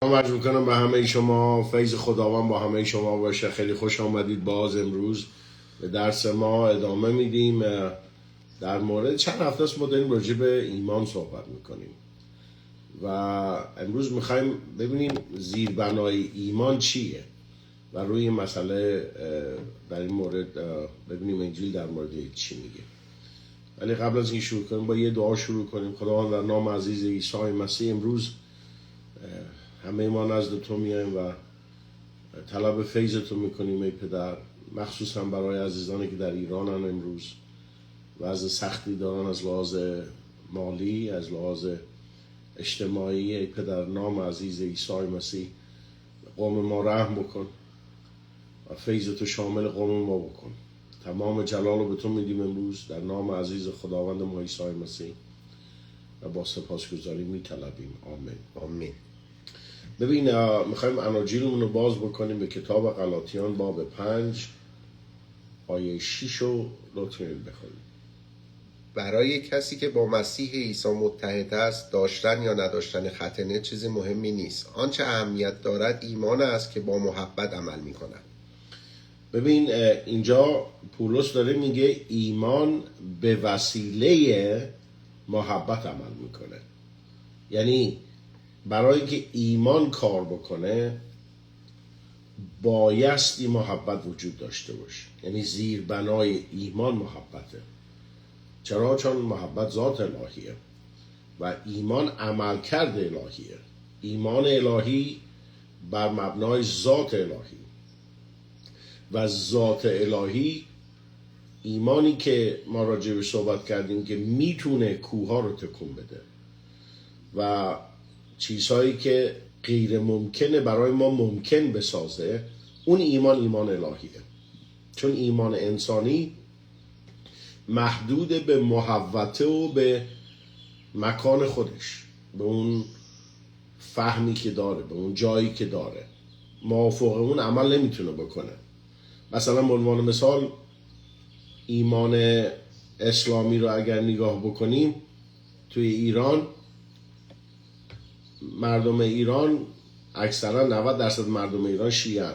عرض میکنم به همه شما، فیض خداوند با همه شما باشه. خیلی خوش آمدید. باز امروز به درس ما ادامه میدیم. در مورد چند هفته است ما داریم راجع به ایمان صحبت میکنیم و امروز میخوایم ببینیم زیربنای ایمان چیه و روی این مسئله در این مورد ببینیم انجیل در مورد چی میگه. ولی قبل از این شروع کنیم با یه دعا شروع کنیم. خداوند در نام عزیز عیسی مسیح امروز همه ما نزد تو میایم و طلب فیض تو میکنیم ای پدر، مخصوصا برای عزیزانی که در ایرانن امروز و از سختی دارن از لحاظ مالی، از لحاظ اجتماعی. ای پدر نام عزیز عیسی مسیح قوم ما رحم بکن و فیض تو شامل قوم ما بکن. تمام جلال رو به تو میدیم امروز در نام عزیز خداوند ما عیسی مسیح و با سپاسگزاری میطلبیم. آمین. آمین. ببین میخوایم اناجیلمون رو باز بکنیم به کتاب غلاطیان باب 5 آیه 6 رو لطفاً بخونیم. برای کسی که با مسیح عیسی متحد است داشتن یا نداشتن ختنه چیزی مهمی نیست. آنچه اهمیت دارد ایمان است که با محبت عمل میکند. ببین اینجا پولس داره میگه ایمان به وسیله محبت عمل میکنه. یعنی برای اینکه ایمان کار بکنه بایستی محبت وجود داشته باشه. یعنی زیربنای ایمان محبته. چرا؟ چون محبت ذات الهیه و ایمان عملکرد الهیه. ایمان الهی بر مبنای ذات الهی و ذات الهی، ایمانی که ما راجع به صحبت کردیم که میتونه کوه‌ها رو تکون بده و چیزهایی که غیر ممکنه برای ما ممکن بسازه، اون ایمان الهیه. چون ایمان انسانی محدود به محوطه و به مکان خودش، به اون فهمی که داره، به اون جایی که داره، موافق اون عمل نمیتونه بکنه. مثلا به عنوان مثال ایمان اسلامی رو اگر نگاه بکنیم توی ایران، مردم ایران اکثرا 90% مردم ایران شیعه.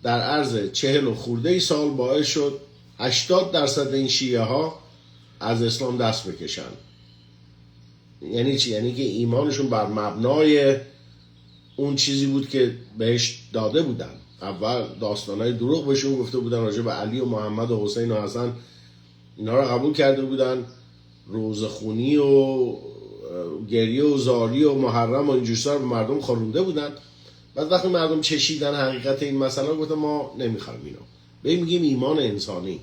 در عرض 40 خورده سال باعث شد 80% این شیعه ها از اسلام دست بکشن. یعنی چی؟ یعنی که ایمانشون بر مبنای اون چیزی بود که بهش داده بودن. اول داستانهای دروغ بهشون گفته بودن راجع به علی و محمد و حسین و حسن، اینا رو قبول کرده بودن. روزخونی و گریه و زاری و محرم و اینجور سر به مردم خورونده بودن. بعد وقتی مردم چشیدن حقیقت این مسئله گفتن ما نمیخوایم اینو. به میگیم ایمان انسانی،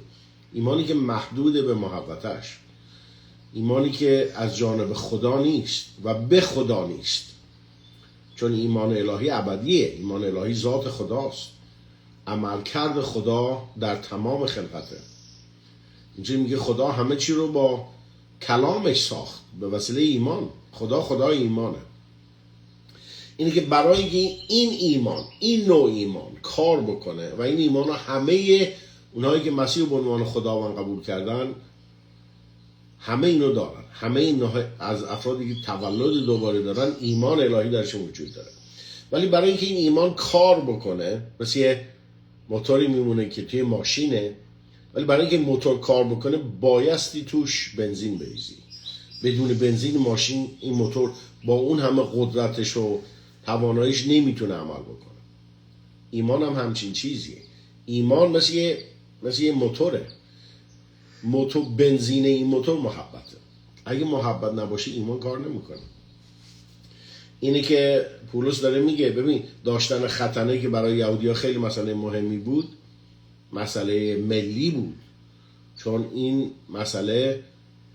ایمانی که محدود به محبتش، ایمانی که از جانب خدا نیست و به خدا نیست. چون ایمان الهی ابدیه، ایمان الهی ذات خداست، عملکرد خدا در تمام خلقته. اینجا میگه خدا همه چی رو با کلامش ساخت به وسیله ایمان. خدای ایمانه. اینه که برای اینکه این ایمان، این نوع ایمان کار بکنه و این ایمان رو همه اونهایی که مسیح به عنوان خداوند قبول کردن همه اینو دارن. همه این از افرادی که تولد دوباره دارن ایمان الهی درشون وجود داره. ولی برای اینکه این ایمان کار بکنه، مثل یه موتوری میمونه که توی ماشینه، ولی برای اینکه موتور کار بکنه بایستی توش بنزین بریزی. بدون بنزین ماشین، این موتور با اون همه قدرتش و تواناییش نمیتونه عمل بکنه. ایمان هم همچین چیزیه. ایمان مثل یه موتوره. موتور، بنزین این موتور محبته. اگه محبت نباشه ایمان کار نمیکنه. اینه که پولس داره میگه ببین داشتن ختنه که برای یهودی‌ها خیلی مسئله مهمی بود، مسئله ملی بود. چون این مسئله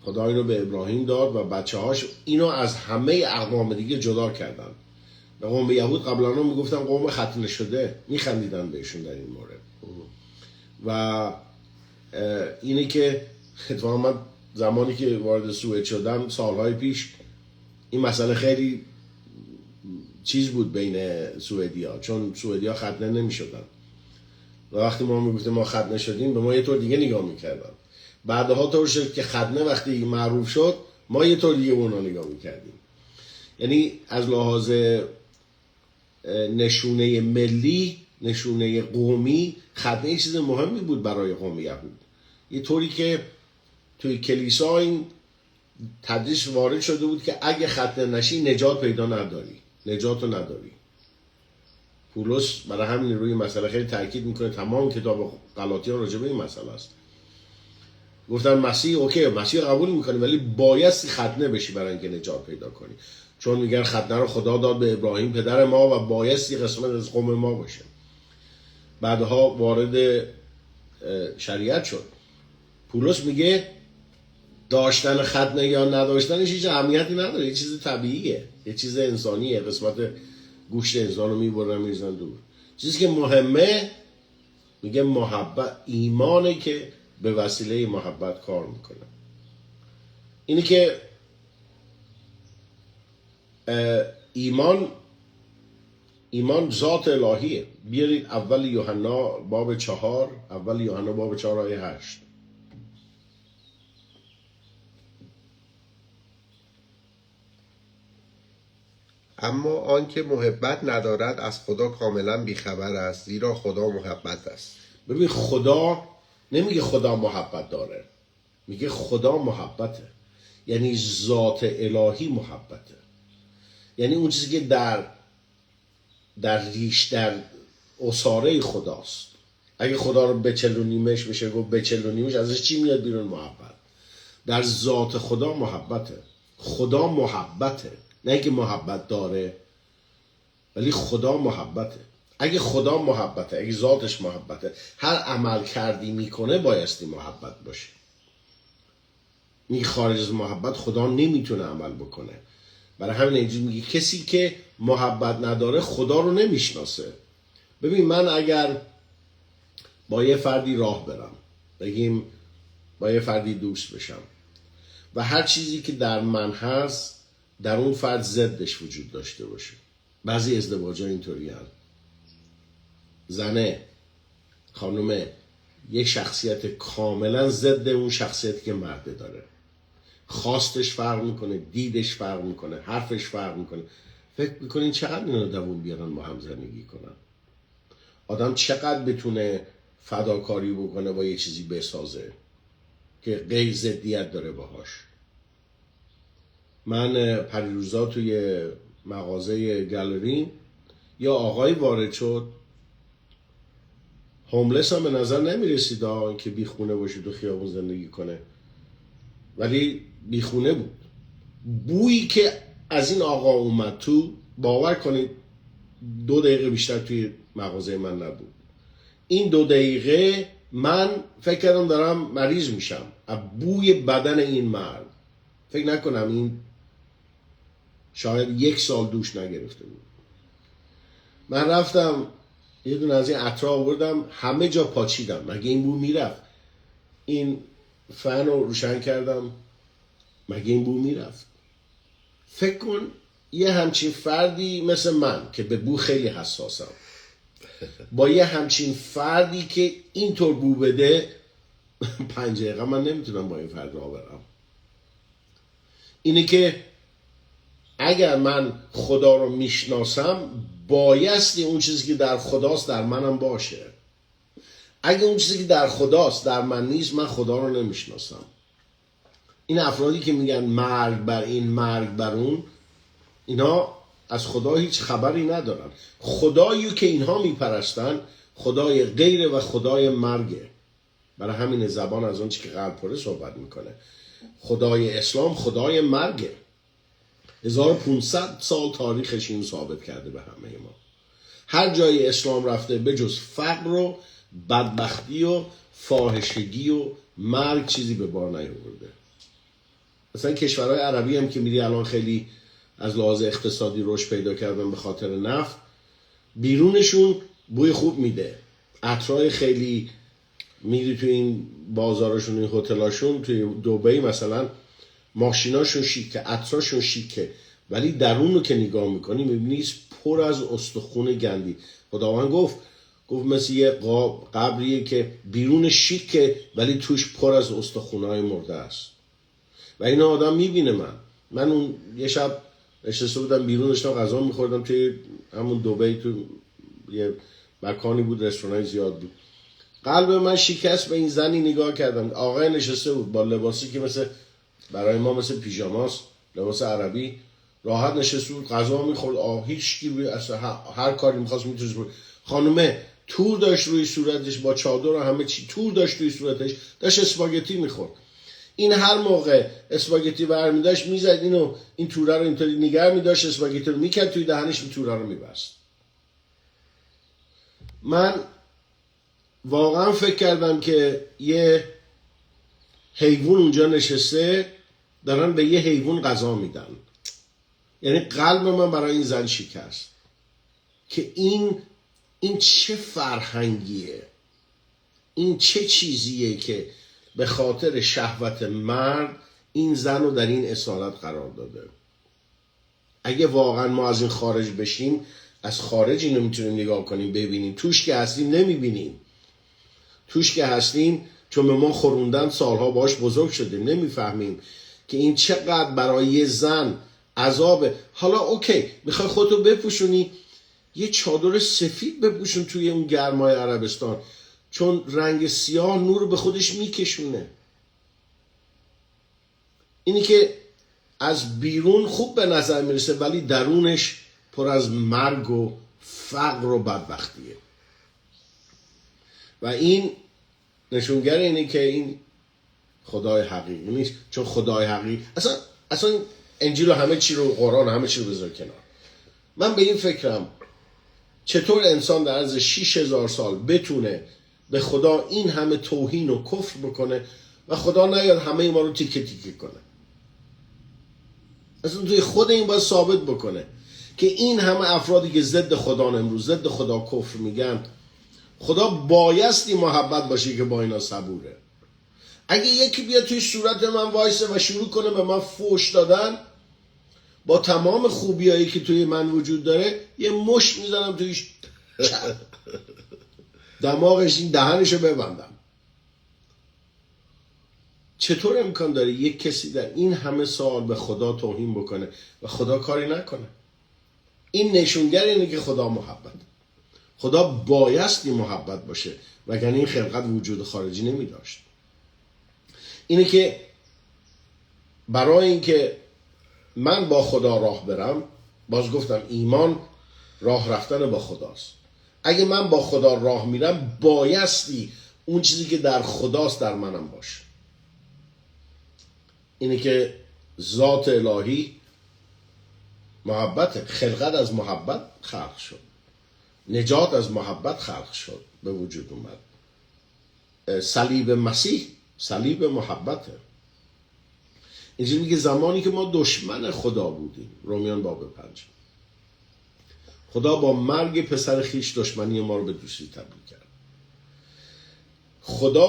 خدا اینو به ابراهیم داد و بچه‌هاش اینو از همه اقوام دیگه جدا کردن. به قوم یهود قبلا میگفتن قوم ختنه شده، میخندیدن بهشون در این مورد. و اینه که اتفاقا من زمانی که وارد سوئد شدم سالهای پیش، این مسئله خیلی چیز بود بین سوئدی‌ها، چون سوئدی‌ها ختنه نمی‌شدن و وقتی ما میگفتیم ما ختنه شدیم به ما یه طور دیگه نگاه میکردن. بعدها طور شد که ختنه وقتی معروف شد ما یه طور دیگه اونا نگاه میکردیم. یعنی از لحاظ نشونه ملی، نشونه قومی، ختنه چیز مهمی بود برای قوم یهود. یه طوری که توی کلیسا این تدریس وارد شده بود که اگه ختنه نشی نجات پیدا نداری، نجات رو نداری. پولس برای همین روی مسئله خیلی تاکید میکنه، تمام کتاب غلاطیان راجع به این مسئله است. گفتن مسیح اوکی، مسیح قبول میکنی ولی بایستی ختنه بشی برای اینکه نجات پیدا کنی، چون میگن ختنه رو خدا داد به ابراهیم پدر ما و بایستی قسمت از قوم ما باشه. بعدها وارد شریعت شد. پولس میگه داشتن ختنه یا نداشتنش هیچ اهمیتی نداره، یه چیز طبیعیه، یه چیز انسانیه، قسمت گوشت انسان رو میبرن میریزن دور. چیزی که مهمه میگه محبت، ایمانه که به وسیله محبت کار میکنه. اینی که ایمان ذات الهیه. بیارید اول یوحنا باب 4، اول یوحنا باب 4 آیه 8. اما آنکه محبت ندارد از خدا کاملا بیخبر است، زیرا خدا محبت است. ببین خدا نمیگه خدا محبت داره، میگه خدا محبته، یعنی ذات الهی محبته، یعنی اون چیزی که در ریش، در اصاره خداست. اگه خدا رو بچلونیمش بشه گفت بچلونیمش، ازش چی میاد بیرون؟ محبت. در ذات خدا محبته. خدا محبته، نه اینکه محبت داره، ولی خدا محبته. اگه خدا محبته، اگه ذاتش محبته، هر عمل کردی میکنه بایستی محبت باشه. این خارج از محبت خدا نمیتونه عمل بکنه. برای همین اینجوری میگه کسی که محبت نداره خدا رو نمیشناسه. ببین من اگر با یه فردی راه برم، بگیم با یه فردی دوست بشم و هر چیزی که در من هست در اون فرد ضدش وجود داشته باشه. بعضی ازدواج‌ها اینطوری هست، زنه، خانومه، یه شخصیت کاملا ضد اون شخصیتی که مرده داره. خواستش فرق میکنه، دیدش فرق میکنه، حرفش فرق میکنه. فکر میکنین چقدر اینا دوون بیارن با هم زندگی کنن؟ آدم چقدر بتونه فداکاری بکنه با یه چیزی بسازه که غیر ضدیت داره باهاش. من پریروزا توی مغازه گالری یا آقای وارد شد، هوملس هم به نظر نمیرسید که بی خونه باشه تو خیابون زندگی کنه، ولی بی خونه بود. بویی که از این آقا اومد تو، باور کنید 2 دقیقه بیشتر توی مغازه من نبود. این 2 دقیقه من فکر کردم دارم مریض میشم از بوی بدن این مرد. فکر نکنم این شاید 1 سال دوش نگرفته بود. من رفتم یه دونه از این عطر آوردم، همه جا پاچیدم، مگه این بو میرفت؟ این فن رو روشن کردم، مگه این بو میرفت؟ فکر کن یه همچین فردی مثل من که به بو خیلی حساسم با یه همچین فردی که اینطور بو بده 5 دقیقه من نمیتونم با این فرد راه برم. اینه که اگر من خدا رو میشناسم بایستی اون چیزی که در خداست در منم باشه. اگه اون چیزی که در خداست در من نیست، من خدا رو نمیشناسم. این افرادی که میگن مرگ بر این مرگ بر اون، اینا از خدا هیچ خبری ندارن. خدایی که اینها میپرستن خدای غیر و خدای مرگه. برای همین زبان از اون چی که قلب پره صحبت میکنه. خدای اسلام خدای مرگه. 1500 سال تاریخش این ثابت کرده به همه ما. هر جای اسلام رفته به جز فقر و بدبختی و فاحشگی و مرگ چیزی به بار نیاورده. مثلا کشورهای عربی هم که میری الان خیلی از لحاظ اقتصادی رشد پیدا کردن به خاطر نفت، بیرونشون بوی خوب میده. عطرای خیلی میری تو این بازارشون، این هتلاشون، توی دبی مثلا ماشیناشون شیکه، عطراشون شیکه، ولی درون رو که نگاه میکنی میبینی پر از استخون گندی. خداوند گفت مثل یه قبریه که بیرون شیکه ولی توش پر از استخونهای مرده است. و این آدم میبینه. من اون یه شب نشسته بودم بیرون، داشتم غذا میخوردم توی همون دبی، تو یه مکانی بود، رستوران زیاد بود. قلب من شکست. به این زنی نگاه کردم، آقای نشسته بود با لباسی که مثل برای ما مثل پیژاماست، لباس عربی، راحت نشسته بود غذا میخورد. هیچ کی اصلا هر کاری میخواست میتونست بود. خانومه تور داشت روی صورتش، با چادر و همه چی تور داشت روی صورتش، داشت اسپاگتی میخورد. این هر موقع اسپاگتی برمی داشت میزد اینو، این توره رو اینطوری نگه میداشت، اسپاگتی رو میکرد توی دهنش، این توره رو میبست. من واقعا فکر کردم که یه حیوان اونجا نشسته، دارن به یه حیوان غذا میدن. یعنی قلب من برای این زن شکست که این چه فرهنگیه، این چه چیزیه که به خاطر شهوت مرد این زن رو در این اصالت قرار داده. اگه واقعا ما از این خارج بشیم، از خارج اینو میتونیم نگاه کنیم ببینیم، توش که هستیم نمیبینیم. توش که هستیم چون به ما خوروندن، سالها باش بزرگ شدیم، نمیفهمیم که این چقدر برای یه زن عذابه. حالا اوکی، میخوای خودتو بپوشونی، یه چادر سفید بپوشون توی اون گرمای عربستان، چون رنگ سیاه نور به خودش میکشونه. اینی که از بیرون خوب به نظر میرسه ولی درونش پر از مرگ و فقر و بدبختیه. و این نشونگر اینه که این خدای حقیقی نیست. چون خدای حقیقی اصلا انجیل و همه چی رو، قرآن همه چی رو بذار کنار. من به این فکرم چطور انسان در عرض 6000 سال بتونه به خدا این همه توهین و کفر بکنه و خدا نیاد همه ما رو تیکه تیکه کنه. اصلا توی خود این باید ثابت بکنه که این همه افرادی که ضد خدا امروز ضد خدا کفر میگن، خدا بایستی محبت باشه که با اینا صبوره. اگه یکی بیاد توی صورت من وایسه و شروع کنه به من فوش دادن، با تمام خوبیایی که توی من وجود داره یه مشت میزنم تویش، دماغش، این دهنشو ببندم. چطور امکان داره یک کسی در این همه سال به خدا توهین بکنه و خدا کاری نکنه؟ این نشونگر اینه که خدا محبت. خدا بایستی محبت باشه وگرنه این خلقت وجود خارجی نمی داشت. اینه که برای اینکه من با خدا راه برم، باز گفتم ایمان راه رفتن با خداست. اگه من با خدا راه میرم بایستی اون چیزی که در خداست در منم باشه. اینه که ذات الهی محبت، خلقت از محبت خلق شد، نجات از محبت خلق شد، به وجود اومد. صلیب مسیح صلیب محبته. اینجوری میگه زمانی که ما دشمن خدا بودیم، رومیان باب 5، خدا با مرگ پسر خیش دشمنی ما رو به دوستی تبدیل کرد. خدا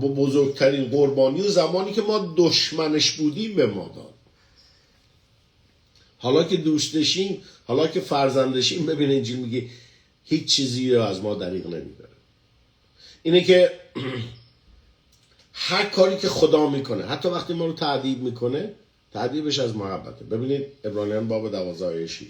بزرگترین قربانی و زمانی که ما دشمنش بودیم به ما داد. حالا که دوستشیم، حالا که فرزندشیم، ببین انجیل میگه هیچ چیزی رو از ما دریغ نمیبره. اینه که هر کاری که خدا میکنه، حتی وقتی ما رو تعذیب میکنه، تعذیبش از محبته. ببینید عبرانیان باب 12 6.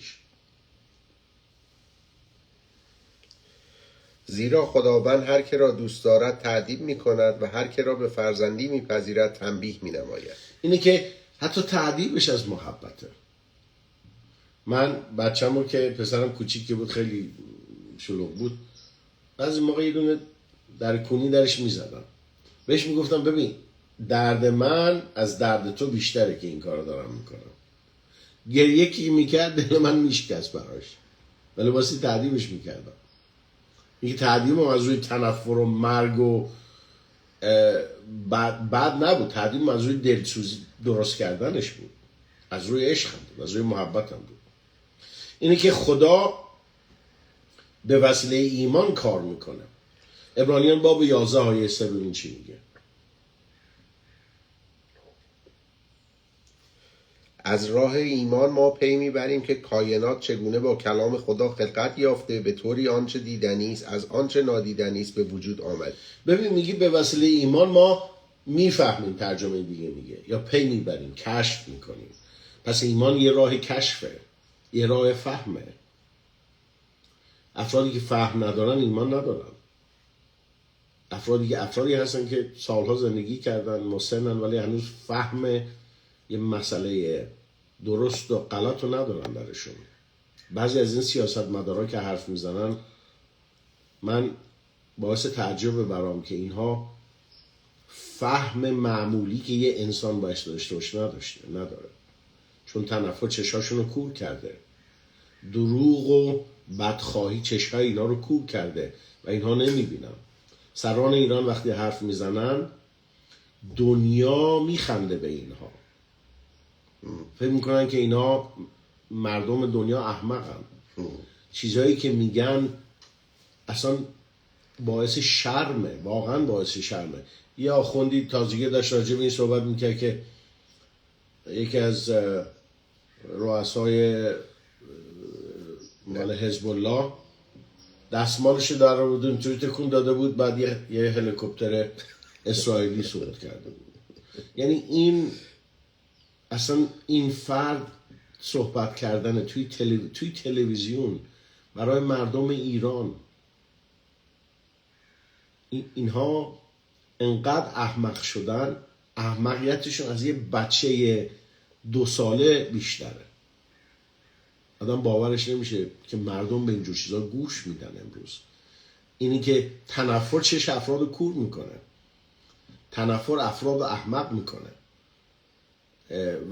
زیرا خداوند هر که را دوست دارد تعذیب میکند و هر که را به فرزندی میپذیرد تنبیه مینماید. اینه که حتی تعذیبش از محبته. من بچه‌مو که پسرم کوچیک که بود، خیلی شلوغ بود، بعضی موقع یه دونه در کونی درش میزدم، بهش میگفتم ببین درد من از درد تو بیشتره که این کارو دارم میکنم. گریه کی میکرد دل من میشکست براش، ولی واسه تعذیبش میکردم. این تعذیب از روی تنفر و مرگ و بعد نبود، تعذیب از روی دلسوزی درست کردنش بود، از روی عشقم بود، از روی محبتم بود. اینه که خدا به وسیله ایمان کار میکنه. عبرانیان باب 11 آیه 3 ببین چی میگه. از راه ایمان ما پی میبریم که کائنات چگونه با کلام خدا خلقت یافته، به طوری آنچه دیدنی است از آنچه نادیدنی است به وجود آمد. ببین میگه به وسیله ایمان ما میفهمیم، ترجمه دیگه میگه، یا پی میبریم، کشف میکنیم. پس ایمان یه راه کشفه، یه راه فهمه. افرادی که فهم ندارن ایمان ندارن. افرادی هستن که سالها زندگی کردن، مسنن، ولی هنوز فهم یه مسئله درست و غلط رو ندارن درشون. بعضی از این سیاستمدارا که حرف میزنن من باعث تعجب برام که اینها فهم معمولی که یه انسان باید داشته باشه نداره. چون تنفر چشاشون رو کور کرده، دروغ و بدخواهی چشای اینا رو کور کرده و اینها نمیبینن. سران ایران وقتی حرف میزنن دنیا میخنده به اینها، فکر میکنن که اینا مردم دنیا احمقن. چیزایی که میگن اصلا باعث شرمه، واقعا باعث شرمه. یه آخوندی تازگی داشت راجع به این صحبت میکرد که یکی از رؤسای مال حزب الله دستمالش در بود اینطوری تکون داده بود، بعد یه هلیکوپتر اسرائیلی صعود کرده بود. یعنی این اصلا این فرد صحبت کردن توی تلویزیون برای مردم ایران، اینها انقدر احمق شدن، احمقیتشون از یه بچه 2 ساله بیشتره. آدم باورش نمیشه که مردم به اینجور چیزا گوش میدن امروز. اینی که تنفر چش افراد رو کور میکنه، تنفر افراد رو احمق میکنه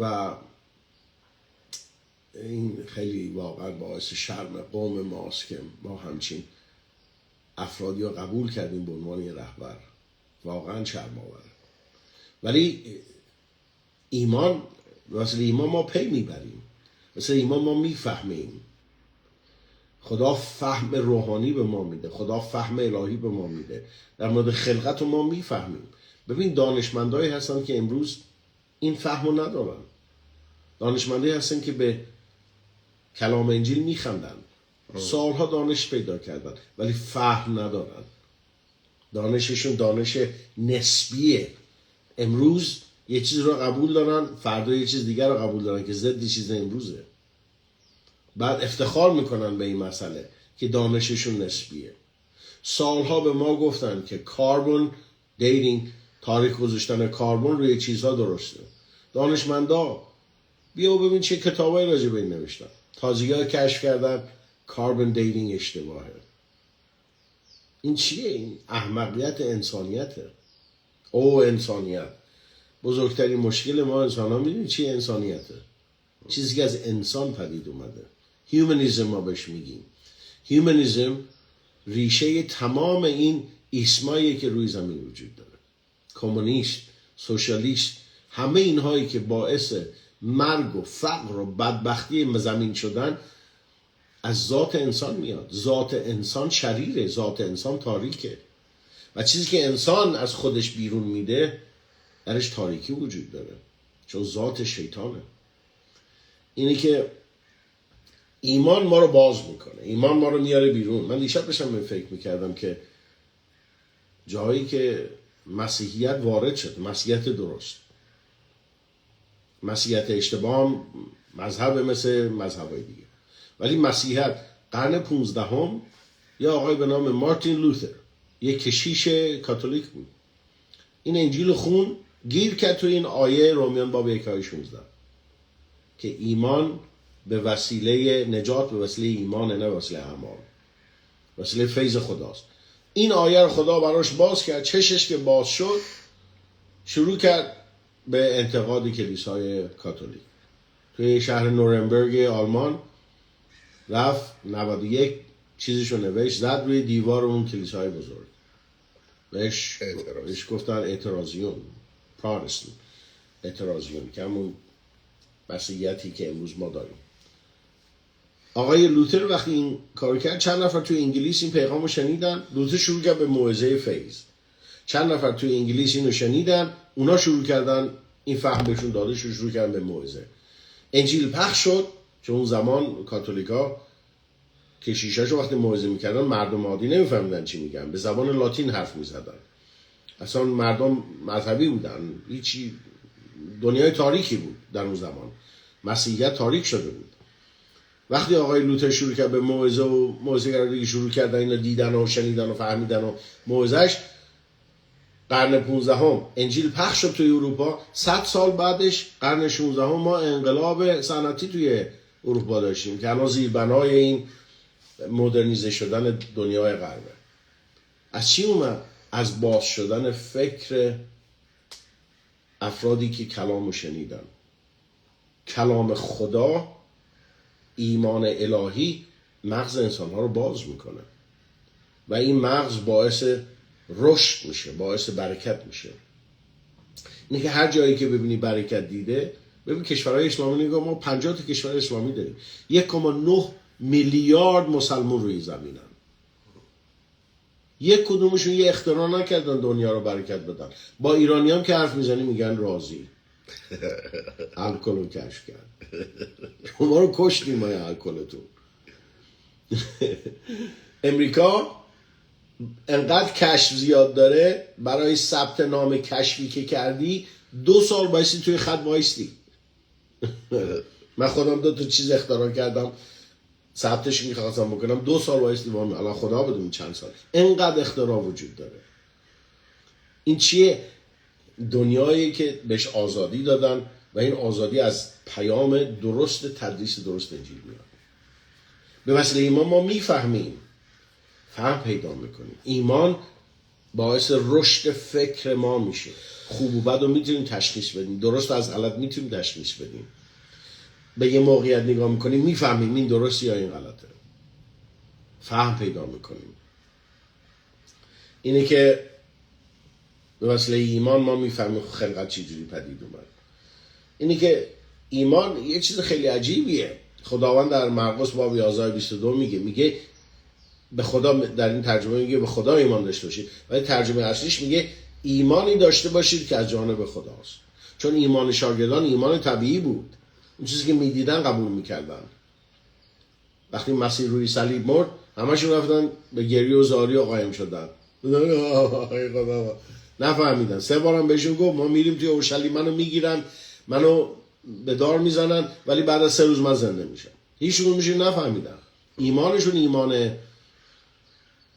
و این خیلی واقعا باعث شرم قوم ماست که ما همچین افرادی رو قبول کردیم به عنوان یه رهبر. واقعا شرم آوره. ولی ایمان، واسه ایمان ما پی میبریم، واسه ایمان ما میفهمیم. خدا فهم روحانی به ما میده، خدا فهم الهی به ما میده. در مورد خلقت رو ما میفهمیم. ببین دانشمندایی هستن که امروز این فهم رو ندارن. دانشمندایی هستن که به کلام انجیل میخندن، سالها دانش پیدا کردن ولی فهم ندارن. دانششون دانش نسبیه. امروز یه چیز رو قبول دارن، فردا یه چیز دیگر رو قبول دارن که ضد چیز امروزه. بعد افتخار میکنن به این مسئله که دانششون نسبیه. سالها به ما گفتن که کاربن دیتینگ، تاریخ گذاشتن کاربن روی چیزها درسته. دانشمندا بیا و ببین چه کتابایی راجع به این نوشتن. تازگی‌ها کشف کردن کاربن دیتینگ اشتباهه. این چیه؟ این احمقیت انسانیته. او انسانیت بزرگترین مشکل ما انسان ها میدونی چیه؟ انسانیته. چیزی که از انسان پدید اومده. هیومنیزم ما بهش میگیم. هیومنیزم ریشه تمام این ایسمایی که روی زمین وجود داره. کمونیست، سوشالیست، همه اینهایی که باعث مرگ و فقر و بدبختی زمین شدن از ذات انسان میاد. ذات انسان شریره، ذات انسان تاریکه و چیزی که انسان از خودش بیرون میده درش تاریکی وجود داره، چون ذات شیطانه. اینه که ایمان ما رو باز میکنه، ایمان ما رو میاره بیرون. من دیشب داشتم فکر میکردم که جایی که مسیحیت وارد شد، مسیحیت درست، مسیحیت اشتباه مذهب مثل مذهبای دیگه، ولی مسیحیت قرن 15 یا آقای به نام مارتین لوتر، یک کشیش کاتولیک بود، این انجیل خون گیر کرد تو این آیه رومیان باب 1 آیه 16 که ایمان به وسیله نجات، به وسیله ایمان، نه وسیله اعمال، وسیله فیض خداست. این آیه رو خدا براش باز کرد. چشش که باز شد شروع کرد به انتقاد کلیسای کاتولیک. توی شهر نورنبرگ آلمان رفت 91 چیزشو نوشت، زد روی دیوار اون کلیسای بزرگ. بهش گفتن اعتراضیون، پروتستان اعتراضیون، که همون مسیحیتی که امروز ما داریم. آقای لوتر وقتی این کار کرد چند نفر توی انگلیس این پیغامو شنیدن. لوتر شروع کرد به موعظه فیض. چند نفر توی انگلیس اینو شنیدن، اونا شروع کردن، این فهم بهشون داده شد، شروع کردن به موعظه. انجیل پخش شد، چون اون زمان کاتولیکا کشیشاشو وقتی موعظه میکردن مردم عادی نمیفهمیدن چی میگن، به زبان لاتین حرف میزدن. اصلا مردم مذهبی بودن، هیچی، دنیای تاریکی بود در اون زمان. مسیحیت تاریک شده بود. وقتی آقای لوتر شروع کرد به موعظه و موعظه‌گرایی شروع کردن، اینا دیدن و شنیدن و فهمیدن و موعظه‌اش، قرن 15 انجیل پخش شد توی اروپا. 100 سال بعدش قرن 16 ما انقلاب صنعتی توی اروپا داشتیم که الان زیربنای این مدرنیزه شدن دنیای غربه. از چی اومد؟ از باز شدن فکر افرادی که کلامو شنیدن. کلام خدا، ایمان الهی مغز انسانها رو باز میکنه و این مغز باعث رشد میشه، باعث برکت میشه. اینه که هر جایی که ببینی برکت دیده، ببین کشورهای اسلامی، نگاه ما 50 تا کشور اسلامی داریم، 1.9 میلیارد مسلمان روی زمینن. یک کدومشون یه اختراع نکردن دنیا رو برکت بدن. با ایرانی هم که حرف میزنی میگن راضی. الکل رو کشف کرد. ما رو کشتیم ما الکلتون. امریکا انقدر کشف زیاد داره، برای ثبت نام کشفی که کردی 2 سال بایستی توی خط وایستی. من خودم 2 تا چیز اختراع کردم، ثبتش میخواستم بکنم، 2 سال وایستی. الان خدا بدون چند سال. انقدر اختراع وجود داره. این چیه؟ دنیایی که بهش آزادی دادن و این آزادی از پیام درست تدریس درست انجیل میاد. به وسیله ایمان ما میفهمیم، فهم پیدا میکنیم. ایمان باعث رشد فکر ما میشه. خوب و بد رو میتونیم تشخیص بدیم، درست از غلط میتونیم تشخیص بدیم. به یه موقعیت نگاه میکنیم میفهمیم این درسته یا این غلطه. فهم پیدا میکنیم. اینه که به وسیله ایمان ما میفهمیم خلقت چجوری پدید اومد. اینه که ایمان یه چیز خیلی عجیبیه. خداوند در مرقس باب 11:22 میگه به خدا، در این ترجمه میگه به خدا ایمان داشته باشید، ولی ترجمه اصلیش میگه ایمانی داشته باشید که از جانب خداست. چون ایمان شاگردان ایمان طبیعی بود، اون چیزی که میدیدن قبول میکردن. وقتی مسیح روی صلیب مرد، همشون رفتن به گریه و زاری و قایم شدن. نفهمیدن. 3 بارم بهشون گفت ما میریم توی اورشلیم، منو میگیرن، منو به دار میزنن، ولی بعد از 3 روز من زنده میشم. هیچکدومشون نفهمیدن. ایمانشون ایمان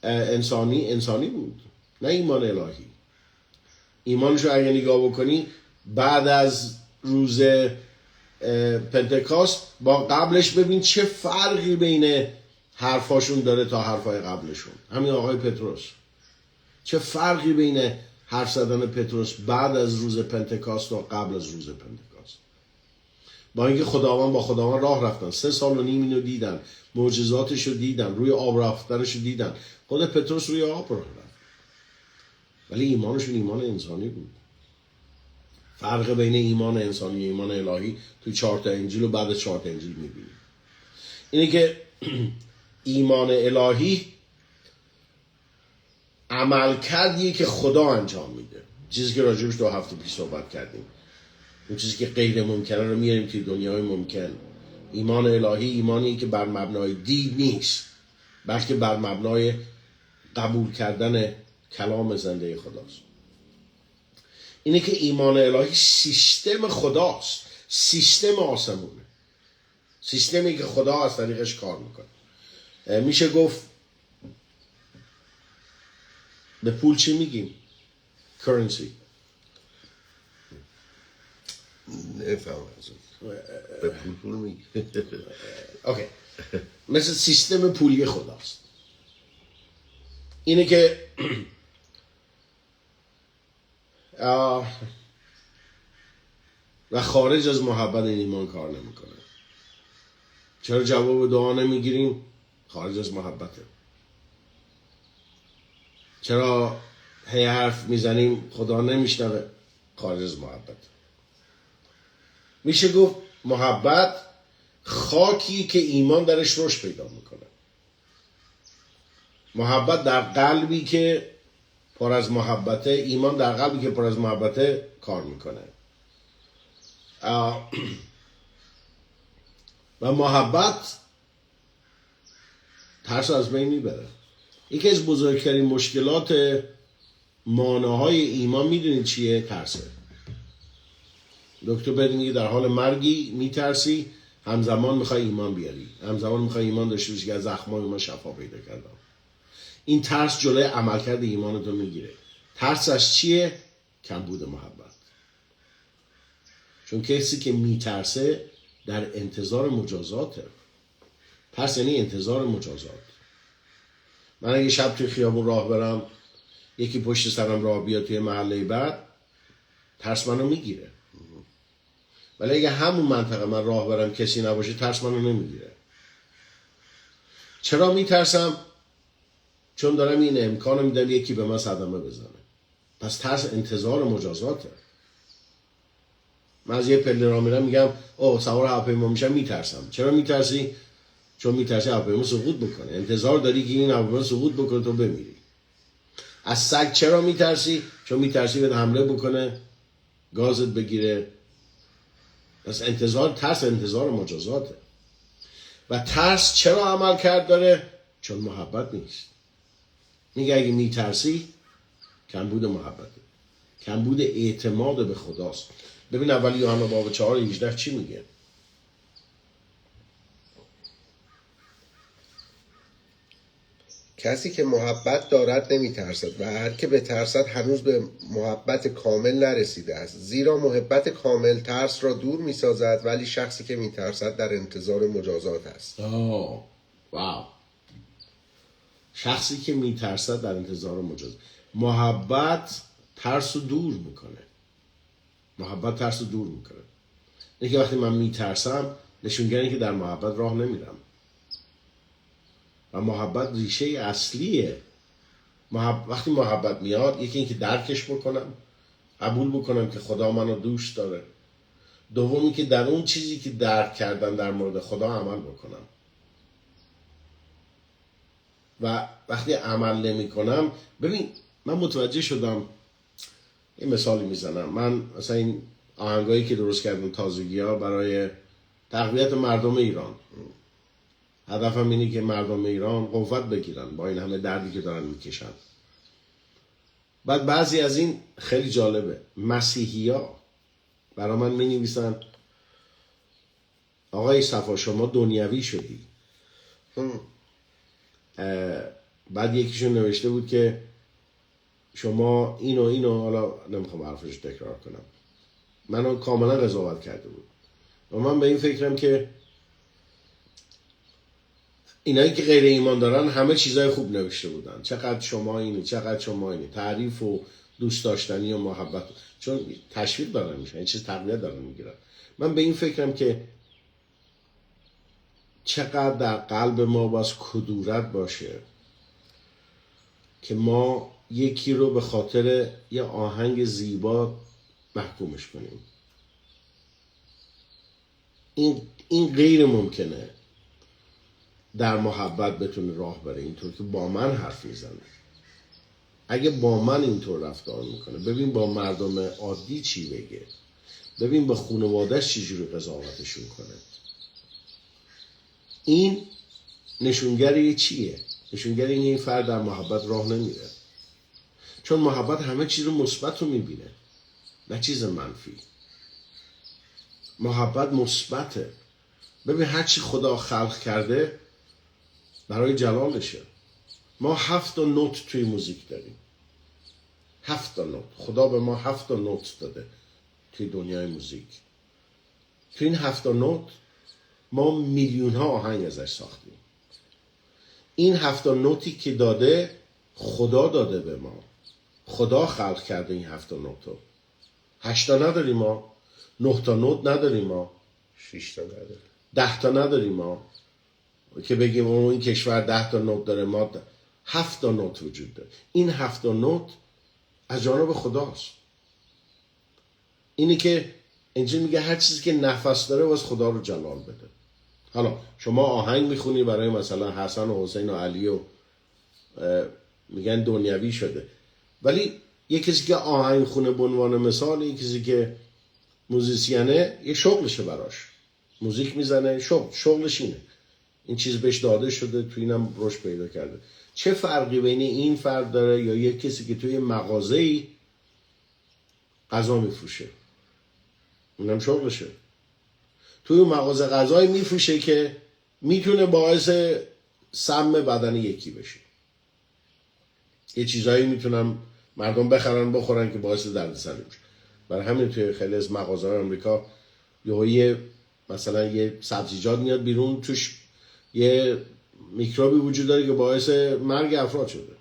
انسانی بود، نه ایمان الهی. ایمانشو اگه نگاه بکنی، بعد از روز پنتکاست با قبلش ببین چه فرقی بین حرفاشون داره تا حرفای قبلشون. همین آقای پتروس، چه فرقی بین حرف زدن پتروس بعد از روز پنتکاست و قبل از روز پنتکاست. با اینکه با خداوند راه رفتن، 3 سال و نیم اینو دیدن، معجزاتش رو دیدن، روی آب رفتنش رو دیدن. خود پتروس روی آب رفت، ولی ایمانشون ایمان انسانی بود. فرق بین ایمان انسانی و ایمان الهی توی 4 تا انجیل و بعد از 4 تا انجیل میبینیم. اینه که ایمان الهی عمل کردیه که خدا انجام میده. چیزی که راجبش 2 هفته پیش صحبت کردیم. اون چیزی که غیر ممکنه رو میاریم توی دنیای ممکن. ایمان الهی ایمانی که بر مبنای دید نیست، بلکه بر مبنای قبول کردن کلام زنده خداست. اینه که ایمان الهی سیستم خداست، سیستم آسمونه، سیستمی که خدا از طریقش کار میکنه. میشه گفت به پول چی میگیم؟ currency. نفهم به پول میگیم. اوکی. مثل سیستم پولی خداست. اینه که و خارج از محبت این ایمان کار نمیکنه. چرا جواب دعا نمیگیریم؟ خارج از محبته. چرا هی حرف میزنیم خدا نمیشنوه؟ خارج از محبت. میشه گفت محبت خاکی که ایمان درش رشد پیدا میکنه. محبت در قلبی که پر از محبته، ایمان در قلبی که پر از محبته کار میکنه. و محبت ترس از بین میبره. یکی از بزرگترین مشکلات مانعهای ایمان میدونید چیه؟ ترسه. دکتر بهت میگه در حال مرگی میترسی، همزمان میخوای ایمان بیاری، همزمان میخوای ایمان داشته باشی که از زخمای من شفا پیدا کردم. این ترس جلوی عملکرد ایمانتو میگیره. ترس از چیه؟ کمبود محبت. چون کسی که میترسه در انتظار مجازاته. ترس یعنی انتظار مجازات. من اگه شب توی خیابون راه برم، یکی پشت سرم راه بیاد توی محله بعد، ترس منو میگیره. ولی اگه همون منطقه من راه برم کسی نباشه، ترس منو نمیگیره. چرا میترسم؟ چون دارم این امکانو میدم یکی به من صدمه بزنه. پس ترس انتظار مجازاته. من از یه پله راه میرم میگم اوه سوار هواپیما میشم، میترسم. چرا میترسی؟ چون میترسی هواپیما سقوط بکنه. انتظار داری که این هواپیما سقوط بکنه تو بمیری. از سگ چرا میترسی؟ چون میترسی بهت حمله بکنه، گازت بگیره. پس ترس انتظار مجازاته. و ترس چرا عمل کرد داره؟ چون محبت نیست. میگه اگه میترسی کمبود محبته، کمبود اعتماد به خداست. ببین اول یوحنا باب 4:18 چی میگه؟ کسی که محبت دارد نمیترسد و هر که بترسد هنوز به محبت کامل نرسیده است، زیرا محبت کامل ترس را دور میسازد، ولی شخصی که میترسد در انتظار مجازات است. واو. شخصی که میترسد در انتظار مجازات. محبت ترس رو دور میکنه. محبت ترس رو دور میکنه. اینه که وقتی من میترسم نشونگره که در محبت راه نمیرم. و محبت ریشه اصلیه. وقتی محبت میاد، یکی اینکه درکش بکنم، قبول بکنم که خدا منو دوست داره. دومی که در اون چیزی که درک کردم در مورد خدا عمل بکنم. و وقتی عمل نمی کنم، ببین من متوجه شدم، یه مثالی میزنم. من مثلا این آهنگایی که درست کردم تازگی ها برای تقویت مردم ایران، هدفم اینه که مردم ایران قوت بگیرن با این همه دردی که دارن میکشن. بعد بعضی از این خیلی جالبه، مسیحی ها برای من می نویسن آقای صفا شما دنیوی شدی. بعد یکیشون نوشته بود که شما اینو حالا نمیخوام حرفش تکرار کنم، منو کاملا قضاوت کرده بود. و من به این فکرم که اینایی که غیر ایمان دارن همه چیزای خوب نوشته بودن، چقدر شما اینی، چقدر شما اینی، تعریف و دوست داشتنی و محبت، چون تشویق دارن میشن، این چیز تقویت دارن میگیرن. من به این فکرم که چقدر در قلب ما باز کدورت باشه که ما یکی رو به خاطر یه آهنگ زیبا محکومش کنیم. این غیر ممکنه در محبت بتونه راه بره اینطور که با من حرف میزنه. اگه با من اینطور رفتار میکنه، ببین با مردم عادی چی بگه، ببین با خانواده‌اش چجوری قضاوتشون کنه. این نشونگری چیه؟ نشونگری این فرد در محبت راه نمیره. چون محبت همه چیز رو مثبت رو میبینه، نه چیز منفی. محبت مثبته. ببین هر چی خدا خلق کرده برای جلالشه. ما 7 نوت توی موزیک داریم. 7 نوت. خدا به ما 7 نوت داده توی دنیای موزیک. توی این 7 نوت ما میلیون ها آهنگ ازش ساختیم. این 7 نوتی که داده خدا داده به ما. خدا خلق کرده این 7 نوتو. 8 تا نداریم ما. 9 تا نوت نداریم ما. 6 تا نداریم. 10 تا نداریم ما. که بگیم این کشور 10 تا نوت داره، ما 7 تا نوت وجود داره. این 7 تا نوت از جانب خداست. اینی که انجیل میگه هر چیزی که نفس داره واسه خدا رو جلال بده. حالا شما آهنگ میخونی برای مثلا حسن و حسین و علی و میگن دنیوی شده، ولی یه کسی که آهنگ خونه به عنوان مثال، یه کسی که موزیسینه، یه شغلشه براش، موزیک میزنه، شغلش اینه، این چیز بهش داده شده، تو اینم رشد پیدا کرده. چه فرقی بین این فرد داره یا یه کسی که توی مغازه‌ای غذا میفروشه؟ اونم شغلشه. توی اون مغازه غذایی میفروشه که میتونه باعث سم بدن یکی بشه. یه چیزایی میتونم مردم بخرن بخورن که باعث دردسر میشه. برای همین توی خیلی از مغازه‌های آمریکا یه مثلا یه سبزیجات میاد بیرون توش یه میکروبی وجود داره که باعث مرگ افراد شده.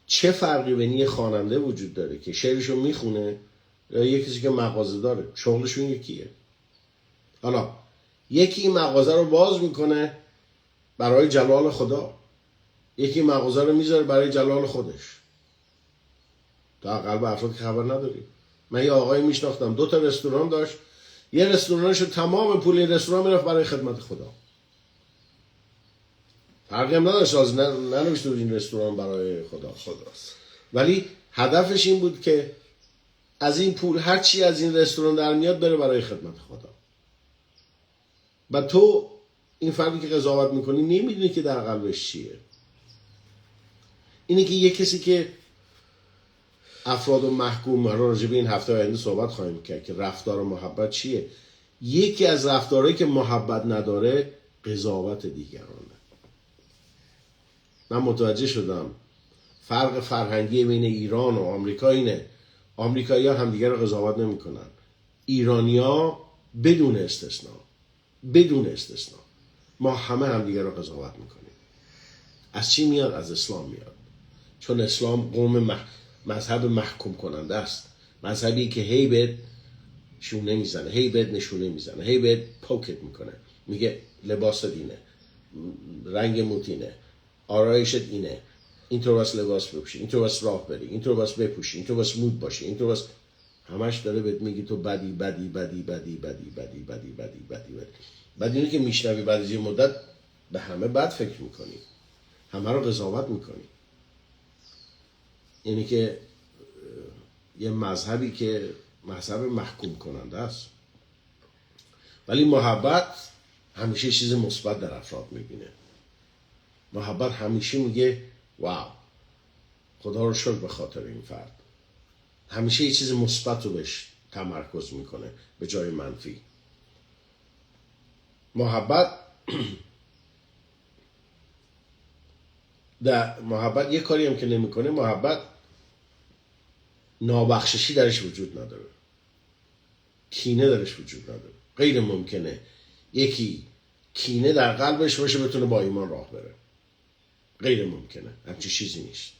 چه فرقی بین یه خواننده وجود داره که شعرشو میخونه یا یه کسی که مغازه داره؟ شغلشون یکیه. حالا یکی این مغازه رو باز میکنه برای جلال خدا، یکی مغازه رو میذاره برای جلال خودش. تا قلب افراد که خبر نداری. من یه آقایی میشناختم 2 تا رستوران داشت، یه رستورانش تمام پول این رستوران میرفت برای خدمت خدا. فرقی هم نداشت، از ننوشته بود این رستوران برای خداست، ولی هدفش این بود که از این پول هر چی از این رستوران در میاد بره برای خدمت خدا. و تو این فردی که قضاوت میکنی نمیدونی که در قلبش چیه. اینه که یه کسی که افراد و محکوم، راجع به این هفته آینده صحبت خواهیم کرد که رفتار و محبت چیه. یکی از رفتارهایی که محبت نداره قضاوت دیگرانه. من متوجه شدم فرق فرهنگی بین ایران و آمریکا اینه. آمریکایی‌ها همدیگر رو قضاوت نمی‌کنن. ایرانی‌ها بدون استثنا ما همه همدیگر رو قضاوت می‌کنیم. از چی میاد؟ از اسلام میاد. چون اسلام قوم مذهب محکوم کننده است. مذهبی که هی بهت شونه میزنه، هی بهت نشونه میزنه، هی بهت پوکت میکنه، میگه لباست اینه، رنگ موت اینه، آرایشت اینه، اینطور بس لباس بپوشی، اینطور بس راه بری، اینطور بس بپوشی، اینطور بس مود باشی، اینطور بس. همش داره بهت میگی تو بدی بدی بدی بدی بدی بدی بدی بدی بدی بدی. بعد اینو که میشنوی بعد از یه مدت به همه بد فکر میکنی، همه رو قضاوت میکنی. یعنی که یه مذهبی که مذهب محکوم کننده است. ولی محبت همیشه چیز مثبت در افراد میبینه. محبت همیشه میگه واو، خدا رو شکر به خاطر این فرد. همیشه یه چیز مثبت رو بهش تمرکز میکنه به جای منفی. محبت محبت یه کاری هم که نمیکنه، محبت نابخششی درش وجود نداره، کینه درش وجود نداره. غیر ممکنه یکی کینه در قلبش باشه بتونه با ایمان راه بره. غیر ممکنه، همچین چیزی نیست.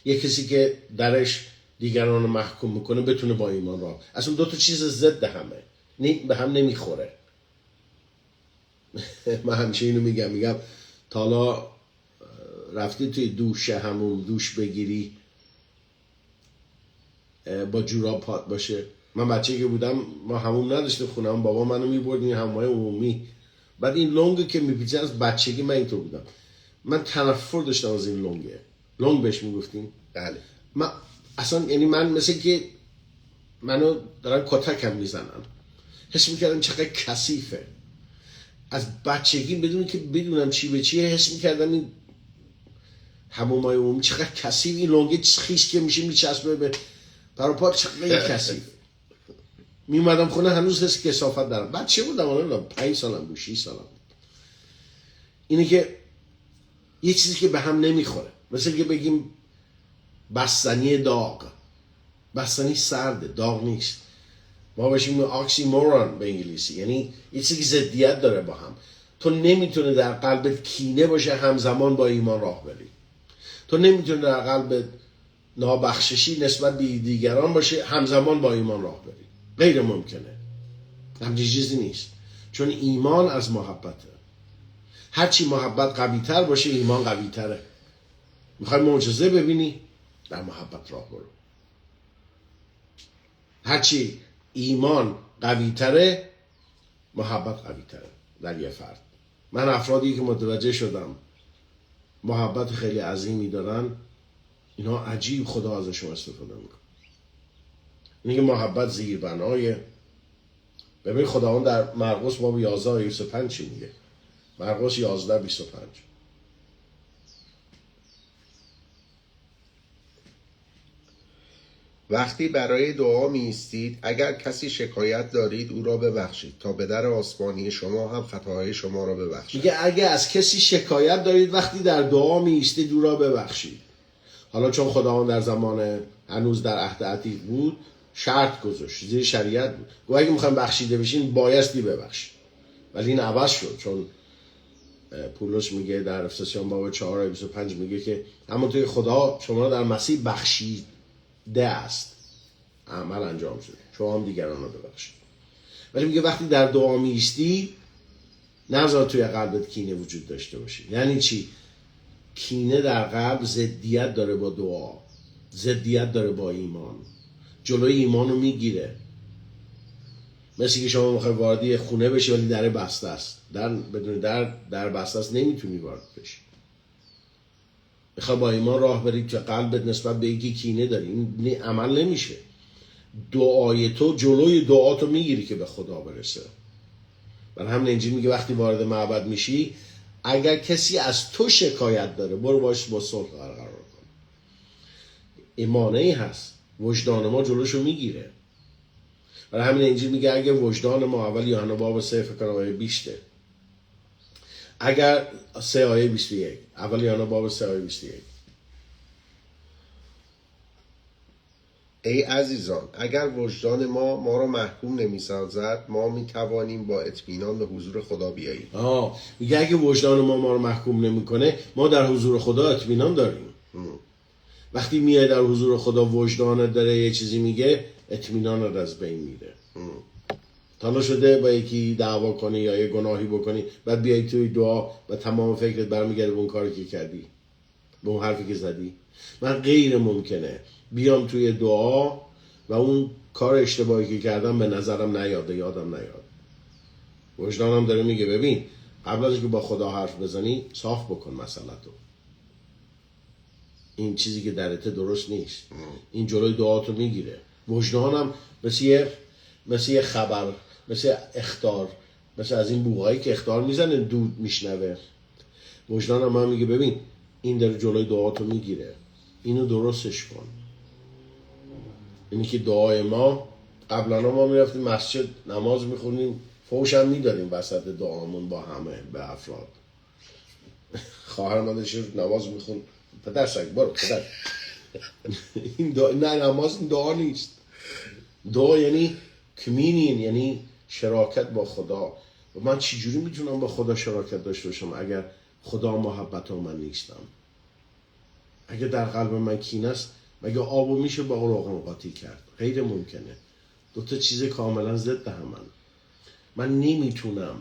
یه کسی که درش دیگران رو محکوم میکنه بتونه با ایمان راه. اصلا 2 تا چیز ضد همه، به هم نمیخوره. من همیشه اینو میگم تا حالا رفتی توی دوش بگیری با جوراب پات باشه؟ من بچه که بودم ما هموم نداشتیم خونم، بابا منو میبرد این حمامای عمومی. بعد این لنگ که میپیچه، از بچگی من اینطور بودم، من تنفر داشتم از این لنگه. لنگ بهش میگفتیم. بله. من اصلا یعنی من مثل که منو دارن کتکم میزنن، حس میکردم چقدر کثیفه. از بچگی بدون که بدونم چی به چیه حس میکردم این حمامای عمومی چقدر کثیف، این لنگه خیس که میشه میچسبه به پروپات، چقدر کثیف. میومدم خونه هنوز حس کثافت دارم. بچه بودم، الان 5 سالم بود، 6 سالم بود. اینه که یه چیزی که به هم نمیخوره. مثل که بگیم بستنی داغ، بستنی سرده، داغ نیست. ما بهشیم اکسیمورون به انگلیسی، یعنی یه چیزی که ضدیت داره با هم. تو نمیتونه در قلبت کینه باشه همزمان با ایمان راه بری. تو نمیتونه در قلبت نابخششی نسبت به دیگران باشه همزمان با ایمان راه بری. غیر ممکنه. همچین چیزی نیست. چون ایمان از محبته. هرچی محبت قوی تر باشه ایمان قوی تره. میخوای معجزه ببینی؟ در محبت راه برو. هرچی ایمان قوی تره محبت قوی تره در یه فرد. من افرادی که متوجه شدم محبت خیلی عظیمی دارن، اینا عجیب خدا ازشون استفاده میکنه. اینه که محبت زیربنای. ببین خداوند در مرقس باب 11 25 چی میگه؟ مرقس 11 25 وقتی برای دعا می ایستید اگر کسی شکایت دارید او را ببخشید تا پدر آسمانی شما هم خطاهای شما را ببخشد. میگه اگه از کسی شکایت دارید وقتی در دعا می ایستید او را ببخشید. حالا چون خداوند در زمان هنوز در عهد عتیق بود شرط گذاشت، زیر شریعت بود، گفت اگه میخوایم بخشیده بشین بایستی ببخشید. ولی این عوض شد، چون پولس میگه در افسوسیان باب 4 آیه 25 میگه که همونطور خدا شما را در مسیح بخشیده است، عمل انجام شد، شما هم دیگران را ببخشید. ولی میگه وقتی در دعا می ایستی نذار توی قلبت کینه وجود داشته باشه. یعنی چی؟ کینه در قلب ضدیت داره با دعا، ضدیت داره با ایمان، جلوی ایمان رو میگیره. مثل که شما میخوای وارد خونه بشی ولی در بسته است، بدون در بسته است نمیتونی وارد بشی. میخوای با ایمان راه بری که قلبت نسبت به یکی کینه داری، این عمل نمیشه. دعای تو جلوی دعاتو میگیری که به خدا برسه. برای همین انجیل میگه وقتی وارد معبد میشی اگر کسی از تو شکایت داره برو باش با صلح قرار کن. ایمانه ای هست، وجدان ما جلوشو میگیره. برای همین انجیل میگه اگه وجدان ما، اول یوحنا باب 3 فکر کنم آیه 20، اگر 3 آیه 21، اول یوحنا باب 3 آیه 21، ای عزیزان اگر وجدان ما را محکوم نمی‌سازد ما می‌توانیم با اطمینان به حضور خدا بیاییم. میگه اگه وجدان ما رو محکوم نمیکنه ما در حضور خدا اطمینان داریم. وقتی میای در حضور خدا وجدانت داره یه چیزی میگه اطمینانت از بین میره. تا شده با یکی دعوا کنی یا یه گناهی بکنی بعد بیای توی دعا و تمام فکرت برمیگرده به اون کاری که کردی، به اون حرفی که زدی. من غیر ممکنه بیام توی دعا و اون کار اشتباهی که کردم به نظرم نیاده، یادم نیاد. وجدانم داره میگه ببین قبل از اینکه با خدا حرف بزنی صاف بکن مسئله‌تو، این چیزی که درته درست نیست. این جلوی دعاتو میگیره. وجدانم مثل یه خبر، مثل اخطار، مثل از این بوغایی که اخطار میزنه دود میشنوه. وجدانم من میگه ببین این داره جلوی دعاتو میگیره، اینو درستش کن. اینی که دعای ما قبلا ما میرفتیم مسجد نماز میخونیم فوش هم میدادیم وسط دعامون با همه به افراد. خواهر من داشت نماز میخون پدر سگ برو پدر این نه نماز این دعا نیست. دعا یعنی کمینین، یعنی شراکت با خدا. و من چجوری میتونم با خدا شراکت داشته باشم اگر خدا محبت و من نیستم؟ اگه در قلب من کینه است مگه آبو میشه با روغن قاطی کرد؟ غیر ممکنه. دوتا چیز کاملا ضد همن. من نمیتونم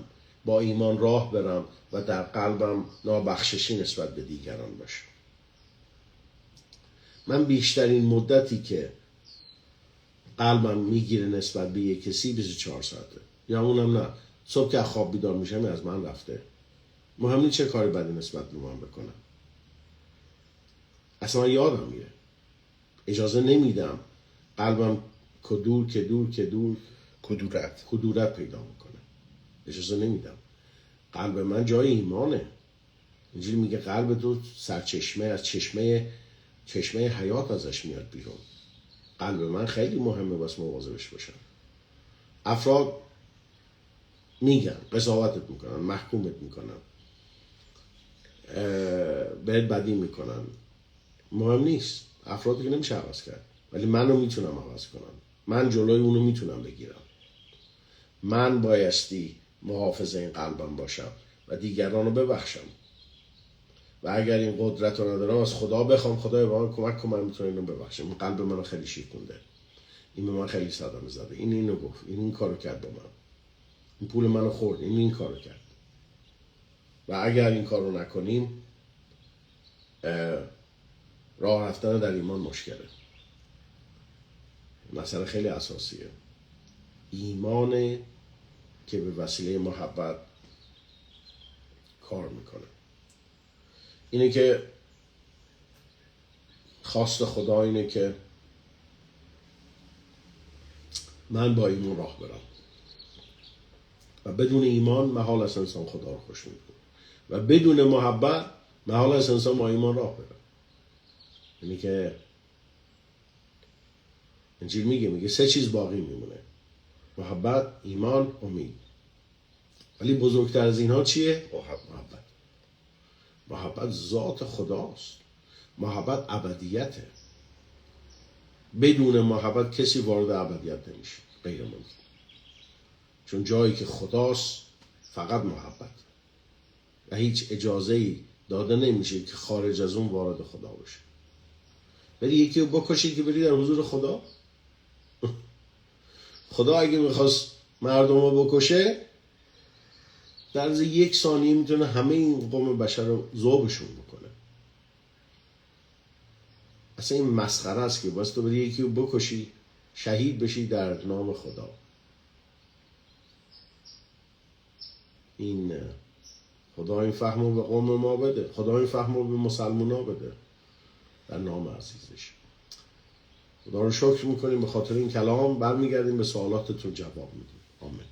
با ایمان راه برم و در قلبم نابخششی نسبت به دیگران باشه. من بیشترین مدتی که قلبم میگیره نسبت به یک کسی 24 ساعته، یا اونم نه. صبح که خواب بیدار میشم از من رفته، مهم نیست چه کاری بدی نسبت به من بکنم، اصلا یادم میره. اجازه نمیدم قلبم کدورت پیدا میکنه. اجازه نمیدم. قلب من جای ایمانه. اینجوری میگه قلب تو سرچشمه از چشمه حیات ازش میاد بیرون. قلب من خیلی مهمه واسه مواظبش باشم. افراد میگن، قضاوتت میکنن، محکومت میکنن، بهت بدی میکنن. مهم نیست. افرادی که نمیشه عوض کرد، ولی منو میتونم عوض کنم. من جلوی اونو میتونم بگیرم. من بایستی محافظ این قلبم باشم و دیگران رو ببخشم. و اگر این قدرت رو ندارم از خدا بخوام خدای به من کمک کنه من میتونم اینو ببخشم. این قلب منو خیلی شیرکنده، این به من خیلی صدمه زده، این اینو گفت، این کارو کرد با من، این پول منو خورد، این کارو کرد. و اگر این کارو نکنیم راه رفتن در ایمان مشکله. مسئله خیلی اساسیه. ایمانه که به وسیله محبت کار میکنه. اینه که خواست خدا اینه که من با ایمان راه برم و بدون ایمان محال است انسان خدا رو خوش میکنه و بدون محبت محال است انسان با ایمان راه برم. اینه که انجیل میگه 3 چیز باقی میمونه: محبت، ایمان، امید. ولی بزرگتر از اینها چیه؟ محبت ذات خداست. محبت ابدیته. بدون محبت کسی وارد ابدیت نمیشه، غیر ممکن. چون جایی که خداست فقط محبت و هیچ اجازه‌ای داده نمیشه که خارج از اون وارد خدا بشه. بری یکی رو بکشی که بری در حضور خدا؟ خدا اگه میخواست مردم رو بکشه در عرض 1 ثانیه میتونه همه این قوم بشر رو ذوبشون بکنه. اصلا این مسخره است که واسه تو بری یکی رو بکشی، شهید بشی در نام خدا. این خدا این فهم رو به قوم ما بده، خدا این فهم رو به مسلمان ها بده در نام عزیزش. خدا رو شکر میکنیم به خاطر این کلام. برمیگردیم به سوالاتتون جواب میدیم. آمین.